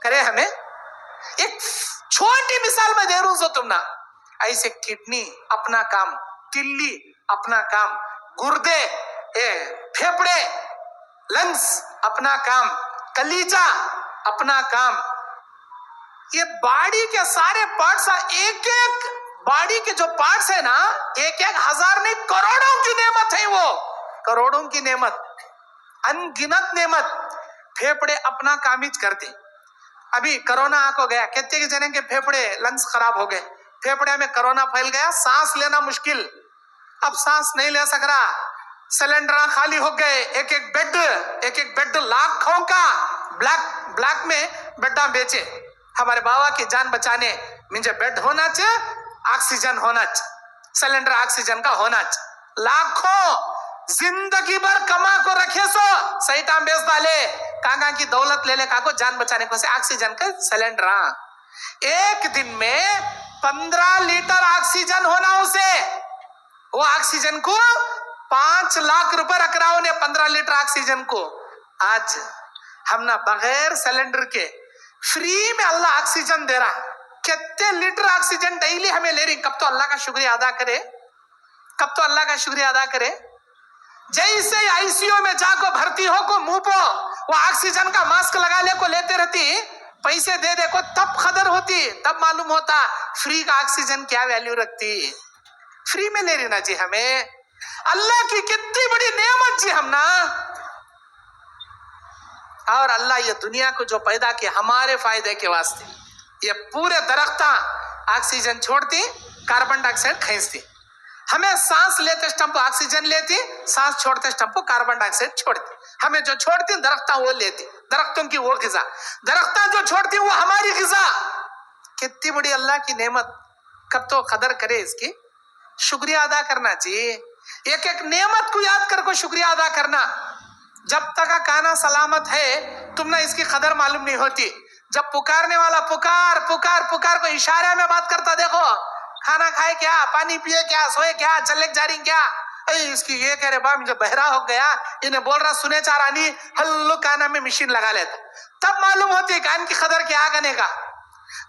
करे हमें। एक छोटी मिसाल मैं दे रहा हूं तुम ना, ऐसे किडनी अपना काम, किल्ली अपना काम, गुर्दे, फेफड़े, लंग्स अपना काम, कलीजा अपना काम, ये बॉडी के सारे पार्ट्स, एक एक बॉडी के जो पार्ट्स है ना, एक एक हजार नहीं करोड़ों की नेमत है वो, करोड़ों की नेमत, अनगिनत नेमत। फेफड़े अपना काम ही करते। अभी कोरोना आको गया, कितने के जने के फेफड़े लंग्स खराब हो गए, फेफड़े में कोरोना फैल गया, सांस लेना मुश्किल, अब सांस नहीं ले सक रहा, सिलेंडर खाली हो गए, एक एक बेड लाखों का ब्लैक में बेडा बेचे। हमारे बाबा की जान बचाने मुझे बेड होना चाहिए, ऑक्सीजन होना चाहिए, सिलेंडर ऑक्सीजन का होना चाहिए, लाखों जिंदगी भर कमा को रखे सो सही टाइम बेच डाले, कांगा की दौलत ले ले काको जान बचाने को से ऑक्सीजन का सिलेंडर। एक दिन में 15 लीटर ऑक्सीजन होना उसे, वो ऑक्सीजन को 5 लाख रुपए रख रहा उन्हें 15 लीटर ऑक्सीजन को। आज हम ना बगैर सिलेंडर के फ्री में अल्लाह ऑक्सीजन दे रहा, कितने लीटर ऑक्सीजन डेली हमें ले रही। कब तो अल्लाह का शुक्रिया अदा करे, कब तो अल्लाह का शुक्रिया अदा करे। जैसे आईसीयू में जाको भर्ती हो को मुंह पो वो ऑक्सीजन का मास्क लगा ले को लेते रहती, पैसे दे दे को तब खदर होती, तब मालूम होता फ्री का ऑक्सीजन क्या वैल्यू रखती। फ्री में ले रही ना जी हमें, अल्लाह की कितनी बड़ी नेमत जी हम ना। और अल्लाह ये दुनिया को जो पैदा किया हमारे फायदे के वास्ते, ये पूरे दरख्ता ऑक्सीजन छोड़ती, कार्बन डाइऑक्साइड खींचती, हमें सांस लेते स्टंप ऑक्सीजन लेती, सांस छोड़ते स्टंप कार्बन डाइऑक्साइड छोड़ती, हमें जो छोड़ती दरख्ता वो लेती, दरख्तों की वो ग़िज़ा, दरख्ता जो छोड़ती वो हमारी ग़िज़ा। कितनी बड़ी अल्लाह की नेमत, कब तो कदर करे इसकी, शुक्रिया अदा करना चाहिए। एक एक नेमत को याद कर को शुक्रिया अदा करना। जब तक काना सलामत है तुम ना इसकी कदर मालूम नहीं होती। जब पुकारने वाला पुकार पुकार पुकार को इशारे में बात करता, देखो खाना खाए क्या, पानी पिए क्या, सोए क्या, चले जा रही क्या, इसकी ये कह रहे बा मुझे बहरा हो गया, इन्हें बोल रहा सुने चारानी हल्लो काना में मशीन लगा लेता, तब मालूम होती है कान की कदर क्या आगने का।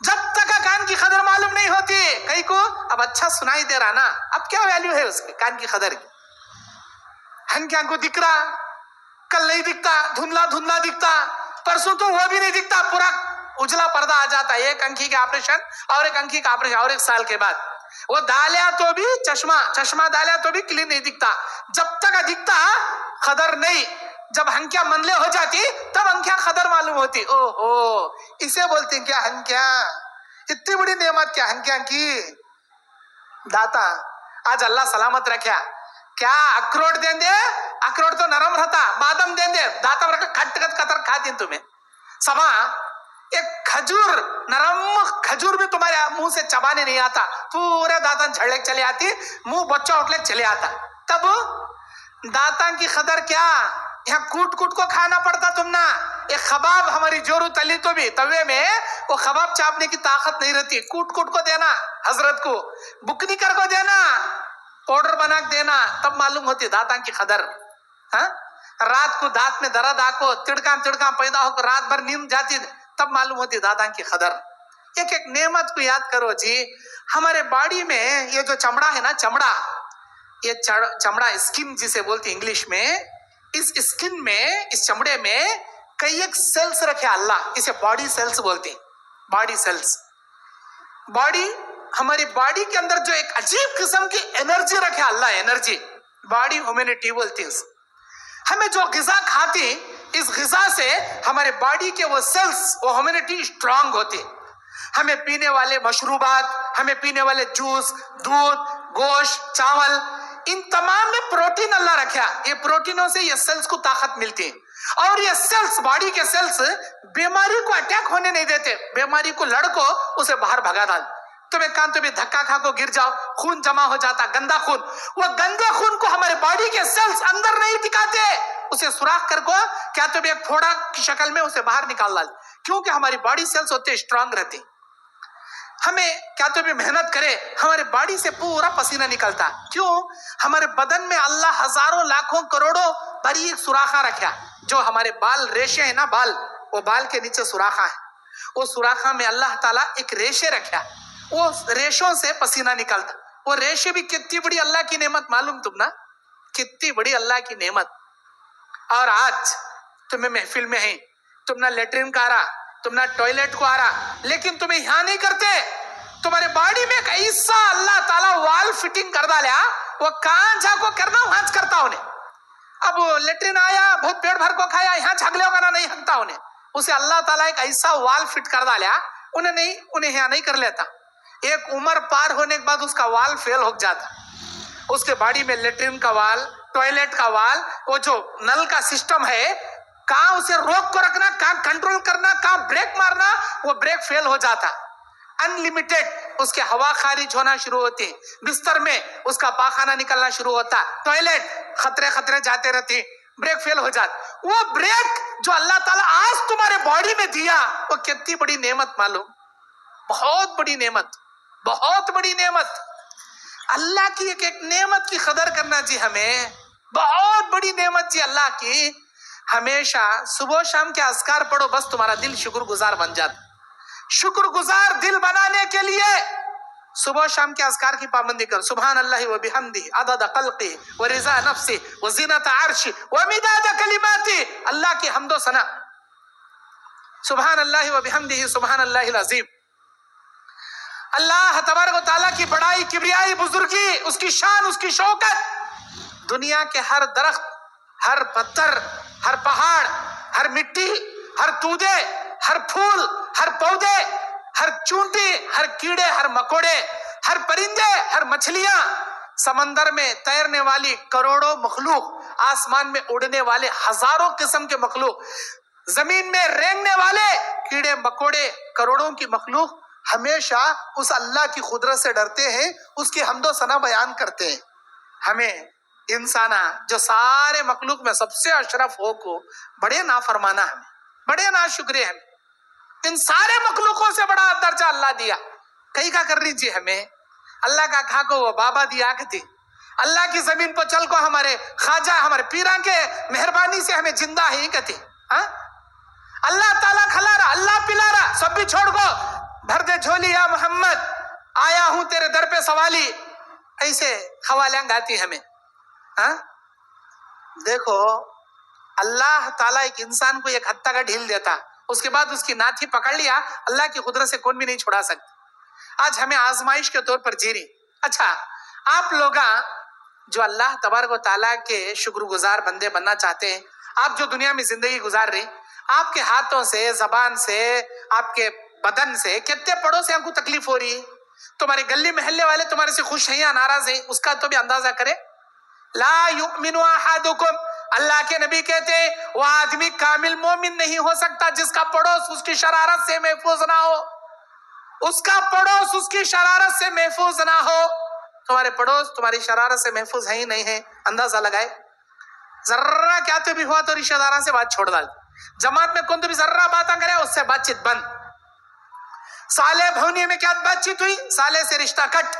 जब तक कान की कदर मालूम नहीं होती कहीं को, अब अच्छा सुनाई दे रहा ना, अब क्या वैल्यू है उसकी कान की कदर की। हंक्या को दिख रहा, कल नहीं दिखता, धुंधला धुंधला दिखता, परसों तो वो भी नहीं दिखता, पूरा उजला पर्दा आ जाता है। एक अंकी का ऑपरेशन और एक अंकी का ऑपरेशन और एक साल के बाद, वो डालिया तो भी चश्मा डालिया तो भी क्लीन नहीं दिखता। जब तक दिखता कदर नहीं, जब हंक्या मंदले हो जाती तब हंक्या कदर मालूम होती। ओहो, इसे बोलते हैं क्या हंक्या, इतनी बड़ी नेमत क्या हंक्या की दाता। आज अल्लाह सलामत रखा, क्या अखरोट दे दे, अखरोट तो नरम रहता, बादाम दे दे दाता खट खट कतर खाती तुम्हें समा। एक खजूर, नरम खजूर भी तुम्हारे मुंह से चबाने नहीं आता, पूरे दांतन झड़ने चले आती, मुंह बच्चा उठले चले आता। तब दांतन की कदर क्या, यहाँ कूट कूट को खाना पड़ता तुम ना। एक कबाब हमारी जोरू तली तो भी तवे में वो कबाब चापने की ताकत नहीं रहती, कूट कूट को देना, हजरत को बुकनी कर को देना, पाउडर बना देना, तब मालूम होती दांतन की कदर। हाँ, रात को दांत में दर्द आको तिड़का तिड़का पैदा होकर रात भर नींद जाती, तब मालूम होती दादा की कदर। एक एक नेमत को याद करो जी। हमारे बॉडी में ये जो चमड़ा है ना, चमड़ा, ये चमड़ा स्किन जिसे बोलते इंग्लिश में, इस स्किन में, इस चमड़े में कई एक सेल्स रखे अल्लाह, इसे बॉडी सेल्स बोलते हैं, बॉडी सेल्स। बॉडी, हमारी बॉडी के अंदर जो एक अजीब किस्म की एनर्जी रखे अल्लाह, एनर्जी, बॉडी ह्यूमैनिटी बोलती है। हमें जो ग़िज़ा खाती, इस ग़िज़ा से हमारे बॉडी के वो सेल्स, वो ह्यूमैनिटी स्ट्रांग होती। हमें पीने वाले मशरूबात, हमें पीने वाले जूस, दूध, गोश्त, चावल, इन तमाम में प्रोटीन अल्लाह रखा। ये प्रोटीनों से ये सेल्स को ताकत मिलती है और ये सेल्स, बॉडी के सेल्स बीमारी को अटैक होने नहीं देते, बीमारी को लड़को उसे बाहर भगा डाल। तुम एक कान तो भी धक्का खा को गिर जाओ, खून जमा हो जाता, गंदा खून, वो गंदे खून को हमारे बॉडी के सेल्स अंदर नहीं टिकाते, उसे सुराख कर को क्या तो भी एक फोड़ा की शक्ल में उसे बाहर निकाल डाल, क्योंकि हमारी बॉडी सेल्स होते स्ट्रांग रहती। हमें क्या तो भी मेहनत करे, हमारे बॉडी से पूरा पसीना निकलता, क्यों? हमारे बदन में अल्लाह हजारों लाखों करोड़ों बारीक सुराखा रखा, जो हमारे बाल रेशे है ना, बाल, वो बाल के नीचे सुराखा है, वो सुराखा में अल्लाह ताला एक रेशे रखा, वो रेशों से पसीना निकलता। वो रेशे भी कितनी बड़ी अल्लाह की नेमत, मालूम तुम ना, कितनी बड़ी अल्लाह की नेमत। और आज तुम्हें महफिल में है, तुम ना लेटरिन का आ रहा, तुम ना टॉयलेट को आ रहा, लेकिन तुम्हें यहाँ नहीं करते, तुम्हारे बॉडी में एक ऐसा अल्लाह ताला वाल फिटिंग कर डाला, वो कहां जाको करना वहां करता उन्हें। अब लेटरिन आया, बहुत पेट भर को खाया, यहाँ झागले होगा ना, नहीं हकता उन्हें, उसे अल्लाह ताला एक ऐसा वाल फिट कर डाला, उन्हें यहाँ नहीं कर लेता। एक उम्र पार होने के बाद उसका वाल फेल हो जाता, उसके बॉडी में लेटरिन का वाल, टॉयलेट का वाल, वो जो नल का सिस्टम है, कहां उसे रोक को रखना, कहां कंट्रोल करना, कहां ब्रेक मारना, वो ब्रेक फेल हो जाता। अनलिमिटेड उसके हवा खारिज होना शुरू होती, बिस्तर में उसका पाखाना निकलना शुरू होता, टॉयलेट खतरे जाते रहते, ब्रेक फेल हो जाता। वो ब्रेक जो अल्लाह ताला आज तुम्हारे बॉडी में दिया, वो कितनी बड़ी नेमत मालूम, बहुत बड़ी नेमत, बहुत बड़ी नेमत। अल्लाह की एक एक नेमत की कदर करना जी, हमें बहुत बड़ी नेमत जी अल्लाह की। हमेशा सुबह शाम के अज़कार पढ़ो, बस तुम्हारा दिल शुक्रगुजार बन जाता। शुक्रगुजार दिल बनाने के लिए सुबह शाम के अज़कार की पाबंदी करो। सुभान अल्लाह व बिहम्दी अदद खल्क़ी व रिज़ा नफ्सी व ज़ीनत अर्शी व मिदाद कलिमाती। अल्लाह की हम्दो सना, सुभान अल्लाह व बिहम्दिही सुभान अल्लाहिल अज़ीम। अल्लाह तबारक व तआला की बड़ाई, किबरियाई, बुजुर्गी, उसकी शान, उसकी शौकत। दुनिया के हर दरख्त, हर पत्थर, हर पहाड़, हर मिट्टी, हर तूदे, हर फूल, हर पौधे, हर चूंटी, हर कीड़े, हर मकोड़े, हर परिंदे, हर मछलियां, समंदर में तैरने वाली करोड़ों मखलूक, आसमान में उड़ने वाले हजारों किस्म के मखलूक, जमीन में रेंगने वाले कीड़े मकोड़े, करोड़ों की मखलूक हमेशा उस अल्लाह की कुदरत से डरते हैं, उसकी हम्दो सना बयान करते हैं। हमें इंसाना जो सारे मखलूक में सबसे अशरफ हो को बड़े नाफरमाना, हमें बड़े नाशुक्रे हैं। इन सारे मखलूकों से बड़ा दर्जा अल्लाह दिया, कहीं का कर लीजिए हमें। अल्लाह का खा को वो बाबा दिया थी, अल्लाह की जमीन पर चल को हमारे खाजा, हमारे पीरा के मेहरबानी से हमें जिंदा ही कहते। हाँ, अल्लाह ताला खिला रहा, अल्लाह पिला रहा, सब भी छोड़ को भर दे झोली या मोहम्मद, आया हूं तेरे दर पे सवाली, ऐसे खवालियां गाती हमें। हाँ, देखो अल्लाह ताला एक इंसान को एक हत्ता का ढील देता, उसके बाद उसकी नाथी पकड़ लिया, अल्लाह की कुदरत से कौन भी नहीं छुड़ा सकता। आज हमें आजमाइश के तौर पर जी रही। अच्छा, आप लोग जो अल्लाह तबारक व तआला के शुक्रगुजार बंदे बनना चाहते हैं, आप जो दुनिया में जिंदगी गुजार रही, आपके हाथों से, जबान से, आपके बदन से कितने पड़ोसियों को तकलीफ हो रही है। तुम्हारे गली मोहल्ले वाले तुम्हारे से खुश हैं या नाराज हैं, उसका तो भी अंदाजा करें। ला युमिनु अहादुकुम, अल्लाह के नबी कहते हैं वो आदमी कामिल मोमिन नहीं हो सकता जिसका पड़ोस उसकी शरारत से महफूज ना हो, उसका पड़ोस उसकी शरारत से महफूज ना हो। तुम्हारे पड़ोस तुम्हारी शरारत से महफूज है ही नहीं है, अंदाजा लगाए। जर्रा क्या तो भी हुआ तो रिश्तेदारों से बात छोड़ डाल, जमात में कौन तो भी जर्रा बात करे उससे बातचीत बंद। साले भवनी में क्या बातचीत हुई, साले से रिश्ता कट।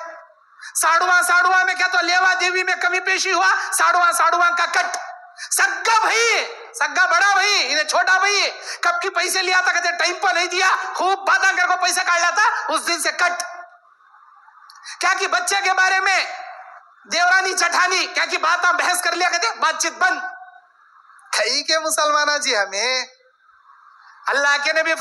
साड़ुआ में क्या तो लेवा देवी में कमी पेशी हुआ, साड़ुआ का कट। सग्गा भाई, सग्गा बड़ा भाई, इन्हें छोटा भाई, कब की पैसे लिया था, कहते टाइम पर नहीं दिया, खूब बात कर को पैसा काट लिया था, उस दिन से कट। क्या कि बच्चे के बारे में देवरानी चठानी, क्या कि बात बहस कर लिया, कहते बातचीत बंद। कई के मुसलमाना जी हमें अल्लाह के नबी